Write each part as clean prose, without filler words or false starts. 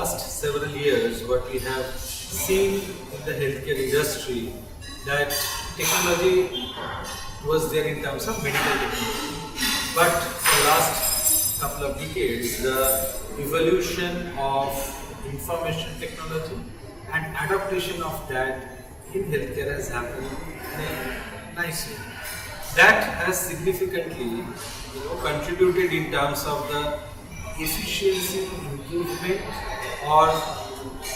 last several years, what we have seen in the healthcare industry, that technology was there in terms of medical technology. But for the last couple of decades, the evolution of information technology and adaptation of that in healthcare has happened in a nice way. That has significantly contributed in terms of the efficiency improvement or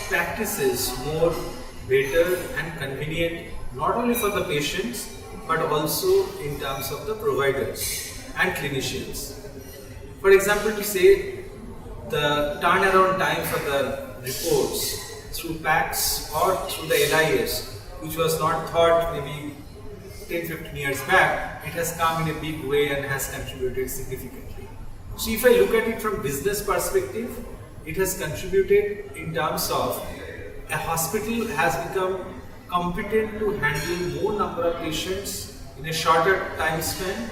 practices more better and convenient not only for the patients but also in terms of the providers and clinicians. For example, to say the turnaround time for the reports through PACS or through the LIS, which was not thought maybe 10-15 years back, it has come in a big way and has contributed significantly. So if I look at it from business perspective, it has contributed in terms of a hospital has become competent to handle more number of patients in a shorter time span.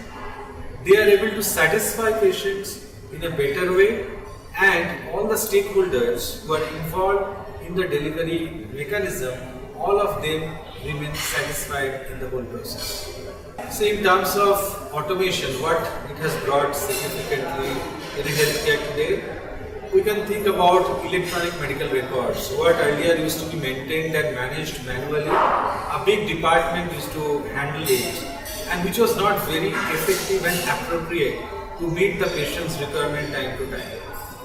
They are able to satisfy patients in a better way, and all the stakeholders who are involved in the delivery mechanism, all of them remain satisfied in the whole process. So in terms of automation, what it has brought significantly in healthcare today, we can think about electronic medical records. What earlier used to be maintained and managed manually, a big department used to handle it, and which was not very effective and appropriate to meet the patient's requirement time to time.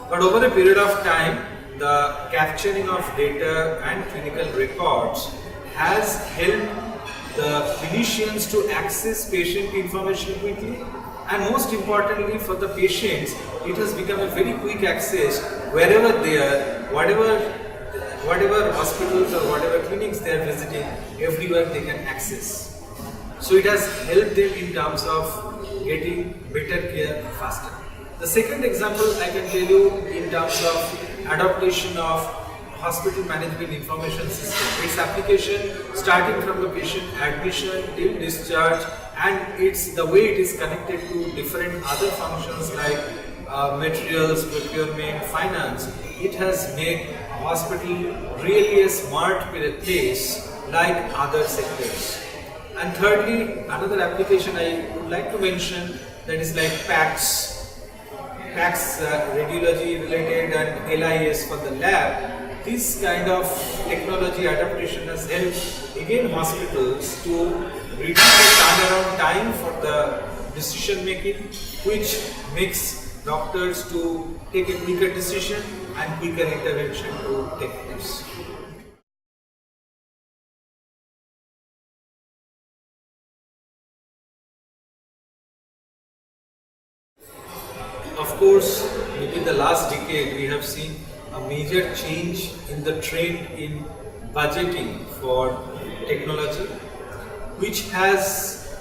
But over a period of time, the capturing of data and clinical records has helped the clinicians to access patient information quickly, and most importantly for the patients, it has become a very quick access wherever they are, whatever hospitals or whatever clinics they are visiting, everywhere they can access. So it has helped them in terms of getting better care faster. The second example I can tell you in terms of adaptation of hospital management information system, its application starting from the patient admission till discharge, and it's the way it is connected to different other functions like materials, procurement, finance. It has made hospital really a smart place like other sectors. And thirdly, another application I would like to mention, that is like PACS, radiology related, and LIS for the lab. This kind of technology adaptation has helped again hospitals to reduce the turnaround time for the decision making, which makes doctors to take a quicker decision and quicker intervention to take place. Of course, maybe the last decade we have seen a major change in the trend in budgeting for technology, which has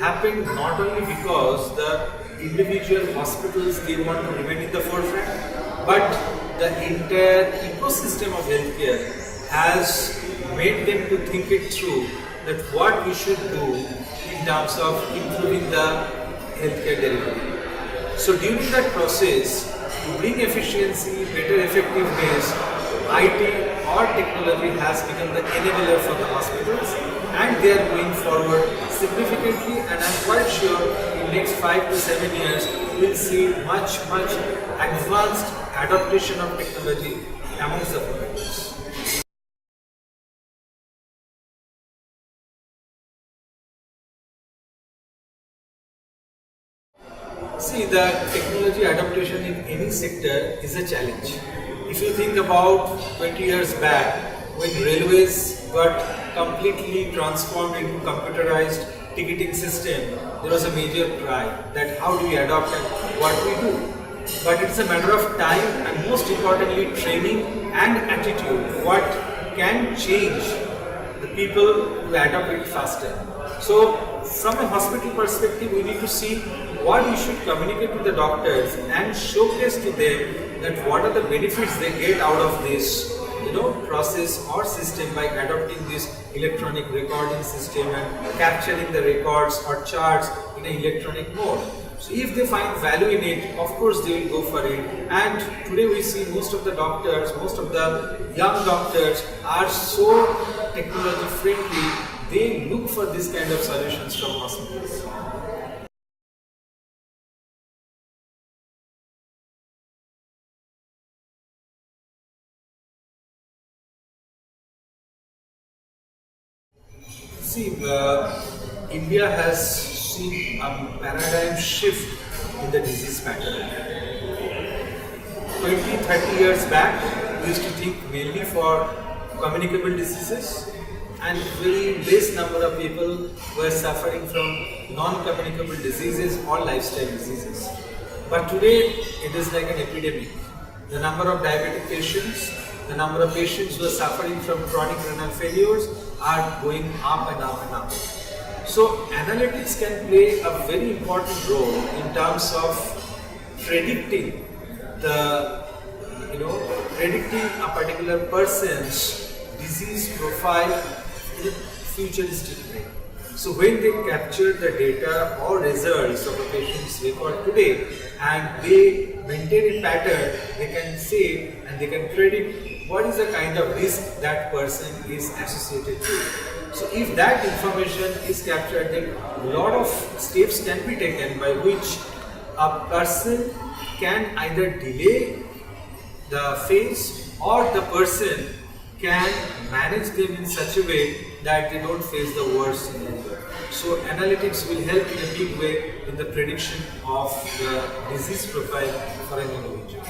happened not only because the individual hospitals they want to remain in the forefront, but the entire ecosystem of healthcare has made them to think it through that what we should do in terms of improving the healthcare delivery. So during that process, to bring efficiency, better effectiveness, IT or technology has become the enabler for the hospitals, and they are going forward significantly, and I'm quite sure in next 5 to 7 years we'll see much advanced adaptation of technology amongst the providers. See, the technology adaptation in any sector is a challenge. If you think about 20 years back, when railways got completely transformed into computerized ticketing system, there was a major pride that how do we adapt and what we do. But it's a matter of time and most importantly training and attitude. What can change the people to adapt it faster. So from a hospital perspective, we need to see what we should communicate to the doctors and showcase to them that what are the benefits they get out of this process or system by adopting this electronic recording system and capturing the records or charts in an electronic mode. So if they find value in it, of course they will go for it. And today we see most of the doctors, most of the young doctors are so technology friendly, they look for this kind of solutions from hospitals. See, India has seen a paradigm shift in the disease pattern. 20, 30 years back, we used to think mainly for communicable diseases, and very less number of people were suffering from non-communicable diseases or lifestyle diseases. But today, it is like an epidemic. The number of diabetic patients, the number of patients who are suffering from chronic renal failures are going up and up and up. So analytics can play a very important role in terms of predicting predicting a particular person's disease profile in a futuristic way. So when they capture the data or results of a patient's record today and they maintain a pattern, they can say and they can predict what is the kind of risk that person is associated with. So if that information is captured, then a lot of steps can be taken by which a person can either delay the phase or the person can manage them in such a way that they don't face the worst scenario. So analytics will help in a big way in the prediction of the disease profile for an individual.